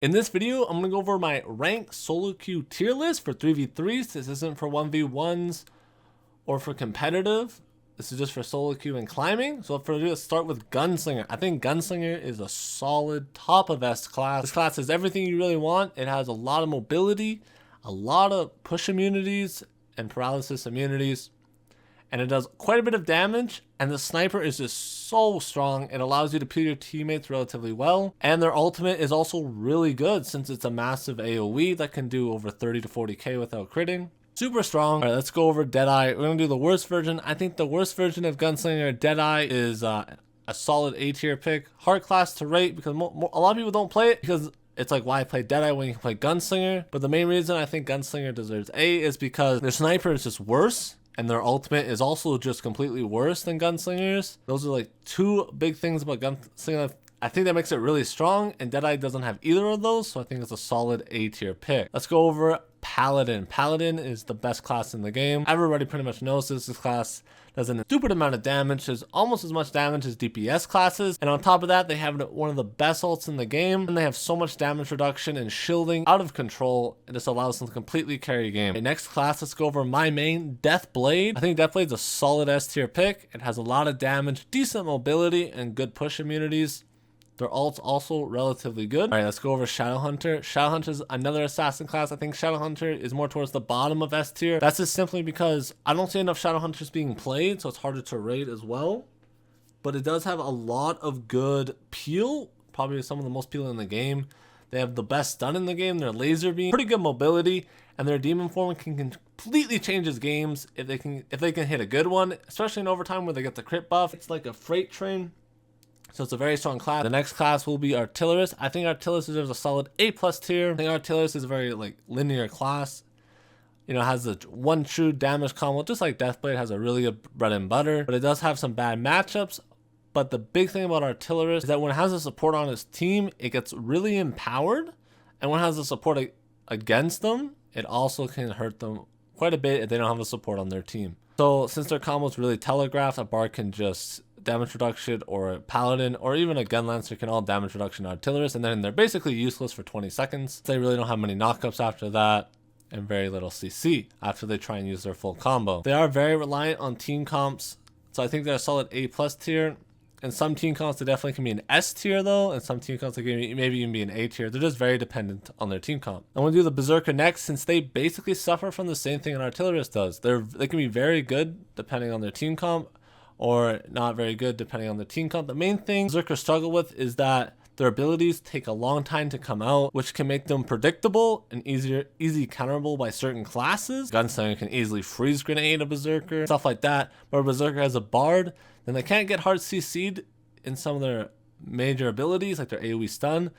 In this video, I'm going to go over my rank solo queue tier list for 3v3s. This isn't for 1v1s or for competitive. This is just for solo queue and climbing. So let's start with Gunslinger. I think Gunslinger is a solid top of S class. This class has everything you really want. It has a lot of mobility, a lot of push immunities and paralysis immunities, and it does quite a bit of damage, and the sniper is just so strong. It allows you to peel your teammates relatively well, and their ultimate is also really good since it's a massive AoE that can do over 30 to 40k without critting. Super strong. All right, let's go over Deadeye. We're gonna do the worst version. I think the worst version of Gunslinger, Deadeye, is a solid A tier pick. Hard class to rate because a lot of people don't play it because it's like, why play Deadeye when you can play Gunslinger? But the main reason I think Gunslinger deserves A is because their sniper is just worse, and their ultimate is also just completely worse than Gunslinger's. Those are like two big things about Gunslinger. I think that makes it really strong, and Deadeye doesn't have either of those, so I think it's a solid A tier pick. Let's go over Paladin. Paladin is the best class in the game. Everybody pretty much knows this class does a stupid amount of damage. There's almost as much damage as DPS classes, and on top of that, they have one of the best ults in the game, and they have so much damage reduction and shielding out of control. It just allows them to completely carry a game. Okay, next class, let's go over my main, Deathblade. I think Deathblade's a solid S tier pick. It has a lot of damage, decent mobility, and good push immunities. Their ult's also relatively good. All right, let's go over Shadowhunter. Shadowhunter is another assassin class. I think Shadowhunter is more towards the bottom of S tier. That's just simply because I don't see enough Shadowhunters being played, so it's harder to rate as well. But it does have a lot of good peel, probably some of the most peel in the game. They have the best stun in the game. Their laser beam, pretty good mobility, and their demon form can completely change his games if they can hit a good one, especially in overtime where they get the crit buff. It's like a freight train. So it's a very strong class. The next class will be Artillerist. I think Artillerist deserves a solid A+ tier. I think Artillerist is a very linear class. You know, it has the one true damage combo, just like Deathblade has a really good bread and butter. But it does have some bad matchups. But the big thing about Artillerist is that when it has a support on its team, it gets really empowered. And when it has a support against them, it also can hurt them quite a bit if they don't have a support on their team. So since their combo is really telegraphed, a bard can just damage reduction, or a paladin, or even a gun lancer can all damage reduction Artillerist, and then they're basically useless for 20 seconds. They really don't have many knockups after that, and very little CC after they try and use their full combo. They are very reliant on team comps, so I think they're a solid A+ tier. And some team comps, they definitely can be an S tier though, and some team comps, they can maybe even be an A tier. They're just very dependent on their team comp. I'm gonna do the Berserker next, since they basically suffer from the same thing an Artillerist does. They can be very good depending on their team comp, or not very good depending on the team comp. The main thing Berserkers struggle with is that their abilities take a long time to come out, which can make them predictable and easy counterable by certain classes. Gunslinger can easily freeze grenade a Berserker, stuff like that. But a Berserker has a bard, then they can't get hard CC'd in some of their major abilities, like their AoE stun,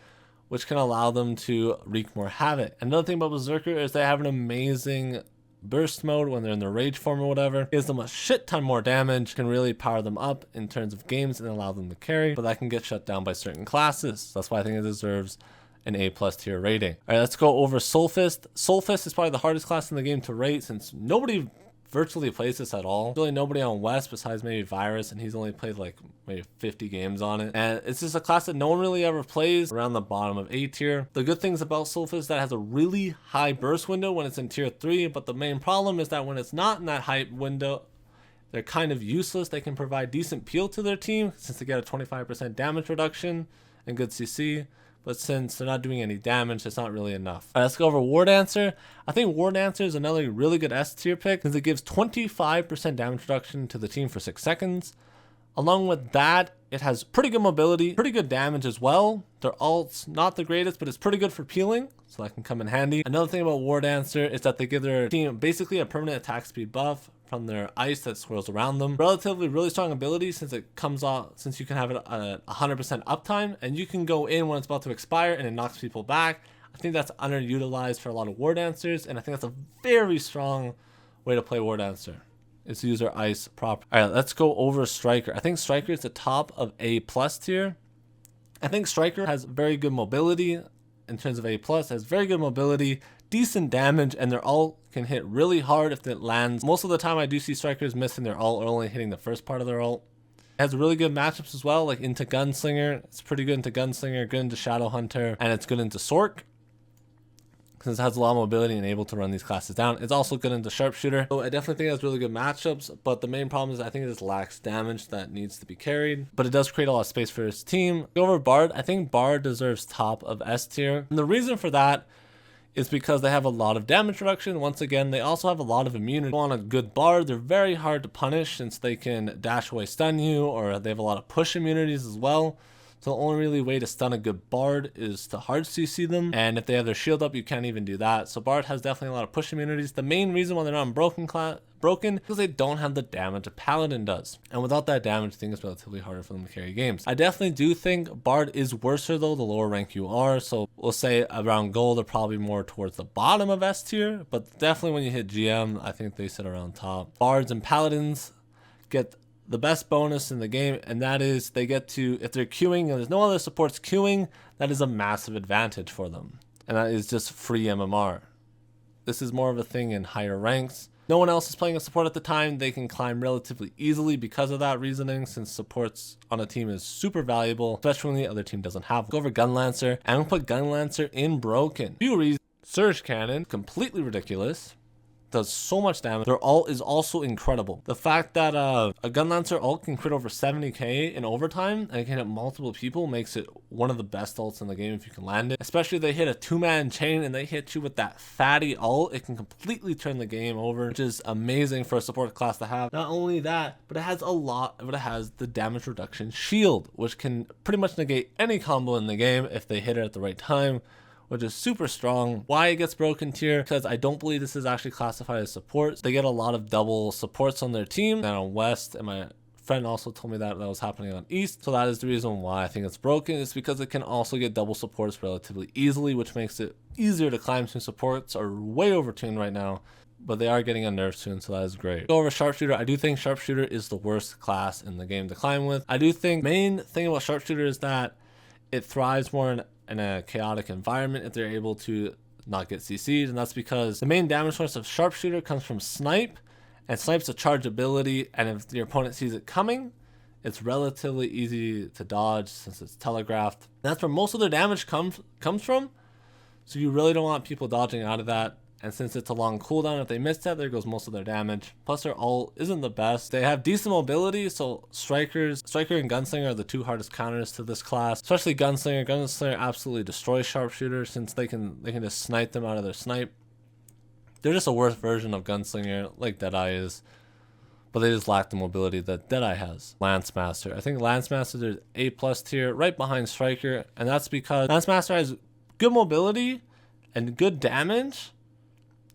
which can allow them to wreak more havoc. Another thing about Berserker is they have an amazing burst mode when they're in their rage form or whatever. Gives them a shit ton more damage, can really power them up in terms of games and allow them to carry, but that can get shut down by certain classes. That's why I think it deserves an A+ tier rating. All right, let's go over Soulfist. Soulfist is probably the hardest class in the game to rate, since nobody virtually plays this at all. Really nobody on West besides maybe Virus, and he's only played like maybe 50 games on it. And it's just a class that no one really ever plays, around the bottom of A tier. The good things about Soulfist is that it has a really high burst window when it's in tier 3, but the main problem is that when it's not in that high window, they're kind of useless. They can provide decent peel to their team since they get a 25% damage reduction and good CC. But since they're not doing any damage, it's not really enough. All right, let's go over War Dancer. I think War Dancer is another really good S tier pick, since it gives 25% damage reduction to the team for 6 seconds. Along with that, it has pretty good mobility, pretty good damage as well. Their ult's not the greatest, but it's pretty good for peeling, so that can come in handy. Another thing about War Dancer is that they give their team basically a permanent attack speed buff from their ice that swirls around them. Relatively really strong ability, since it comes off, since you can have it at 100% uptime, and you can go in when it's about to expire and it knocks people back. I think that's underutilized for a lot of War Dancers, and I think that's a very strong way to play War Dancer, is to use their ice proper. All right, let's go over Striker. I think Striker is the top of A+ tier. I think Striker has very good mobility in terms of A+, has very good mobility, decent damage, and their ult can hit really hard if it lands. Most of the time I do see Strikers missing their ult or only hitting the first part of their ult. It has really good matchups as well, like into Gunslinger. It's pretty good into Gunslinger, good into Shadow Hunter, and it's good into Sork, since it has a lot of mobility and able to run these classes down. It's also good into Sharpshooter. So I definitely think it has really good matchups, but the main problem is I think it just lacks damage that needs to be carried. But it does create a lot of space for his team. Go over Bard. I think Bard deserves top of S tier. And the reason for that is because they have a lot of damage reduction. Once again, they also have a lot of immunity. On a good Bard, they're very hard to punish since they can dash away stun you, or they have a lot of push immunities as well. So the only really way to stun a good Bard is to hard CC them. And if they have their shield up, you can't even do that. So Bard has definitely a lot of push immunities. The main reason why they're not broken because they don't have the damage a Paladin does. And without that damage, I think it's relatively harder for them to carry games. I definitely do think Bard is worse though, the lower rank you are. So we'll say around gold, they're probably more towards the bottom of S tier. But definitely when you hit GM, I think they sit around top. Bards and Paladins get the best bonus in the game, and that is they get to, if they're queuing and there's no other supports queuing, that is a massive advantage for them. And that is just free MMR. This is more of a thing in higher ranks. No one else is playing a support at the time. They can climb relatively easily because of that reasoning, since supports on a team is super valuable, especially when the other team doesn't have. Go over Gunlancer. I'm gonna put Gunlancer in broken. Few reasons. Surge Cannon, completely ridiculous. Does so much damage. Their ult is also incredible. The fact that a Gunlancer ult can crit over 70k in overtime and it can hit multiple people makes it one of the best ults in the game if you can land it. Especially if they hit a 2-man chain and they hit you with that fatty ult, it can completely turn the game over, which is amazing for a support class to have. Not only that, but it has the damage reduction shield, which can pretty much negate any combo in the game if they hit it at the right time, which is super strong. Why it gets broken tier? Because I don't believe this is actually classified as supports. They get a lot of double supports on their team and on West, and my friend also told me that was happening on East. So that is the reason why I think it's broken. It's because it can also get double supports relatively easily, which makes it easier to climb. Since supports are way overtuned right now, but they are getting a nerf soon, so that is great. Go over Sharpshooter. I do think Sharpshooter is the worst class in the game to climb with. I do think main thing about Sharpshooter is that it thrives more in a chaotic environment if they're able to not get CC'd, and that's because the main damage source of Sharpshooter comes from Snipe, and Snipe's a charge ability, and if your opponent sees it coming, it's relatively easy to dodge since it's telegraphed. And that's where most of their damage comes from, so you really don't want people dodging out of that. And since it's a long cooldown, if they miss that, there goes most of their damage. Plus their ult isn't the best. They have decent mobility, so Striker and Gunslinger are the two hardest counters to this class. Especially Gunslinger. Gunslinger absolutely destroys Sharpshooter since they can just snipe them out of their snipe. They're just a worse version of Gunslinger, like Deadeye is. But they just lack the mobility that Deadeye has. Lancemaster. I think Lancemaster is A+ tier, right behind Striker. And that's because Lancemaster has good mobility and good damage.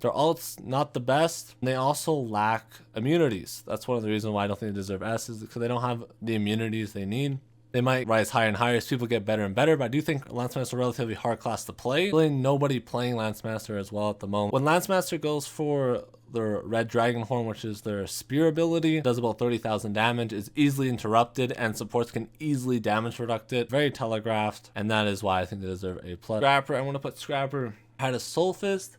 Their ult's not the best. And they also lack immunities. That's one of the reasons why I don't think they deserve S, is because they don't have the immunities they need. They might rise higher and higher as people get better and better, but I do think Lancemaster is a relatively hard class to play. Really nobody playing Lancemaster as well at the moment. When Lancemaster goes for their Red Dragon Horn, which is their spear ability, does about 30,000 damage, is easily interrupted, and supports can easily damage reduct it. Very telegraphed, and that is why I think they deserve A+. Scrapper, I want to put Scrapper had a Soul Fist.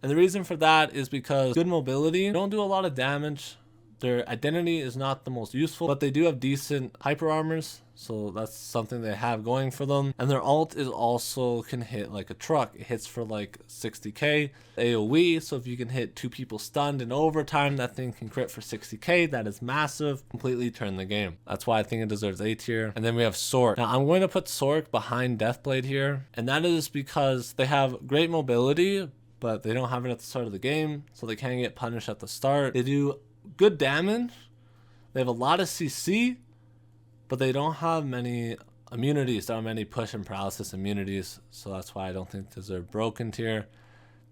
And the reason for that is because good mobility, they don't do a lot of damage. Their identity is not the most useful, but they do have decent hyper armors, so that's something they have going for them. And their ult is also can hit like a truck. It hits for like 60k AoE, so if you can hit 2 people stunned in overtime, that thing can crit for 60k. That is massive. Completely turn the game. That's why I think it deserves A tier. And then we have Sork. Now I'm going to put Sork behind Deathblade here, and that is because they have great mobility, but they don't have it at the start of the game, so they can't get punished at the start. They do good damage. They have a lot of CC, but they don't have many immunities. There aren't many push and paralysis immunities, so that's why I don't think these are broken tier.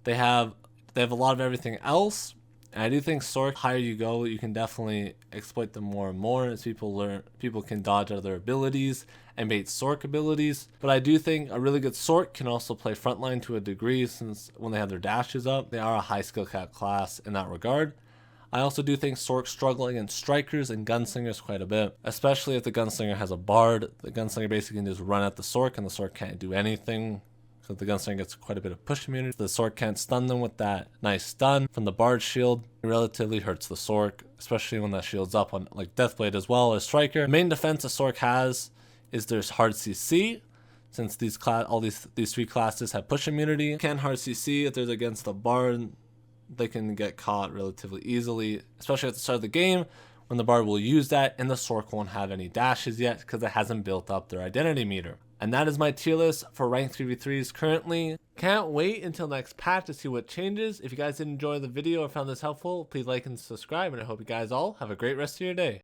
They have a lot of everything else, and I do think Sork, higher you go, you can definitely exploit them more and more as people can dodge out of their abilities and bait Sork abilities. But I do think a really good Sork can also play frontline to a degree, since when they have their dashes up, they are a high skill cap class in that regard. I also do think Sork struggling against Strikers and Gunslingers quite a bit, especially if the Gunslinger has a Bard. The Gunslinger basically can just run at the Sork, and the Sork can't do anything because the Gunslinger gets quite a bit of push immunity. The Sork can't stun them with that nice stun from the Bard shield. It relatively hurts the Sork, especially when that shield's up on like Deathblade as well as Striker. The main defense a Sork has is there's hard CC. Since these three classes have push immunity, you can hard CC if they're against the Bard. They can get caught relatively easily, especially at the start of the game when the Bard will use that, and the Sork won't have any dashes yet because it hasn't built up their identity meter. And that is my tier list for ranked 3v3s currently. Can't wait until next patch to see what changes. If you guys did enjoy the video or found this helpful, please like and subscribe, and I hope you guys all have a great rest of your day.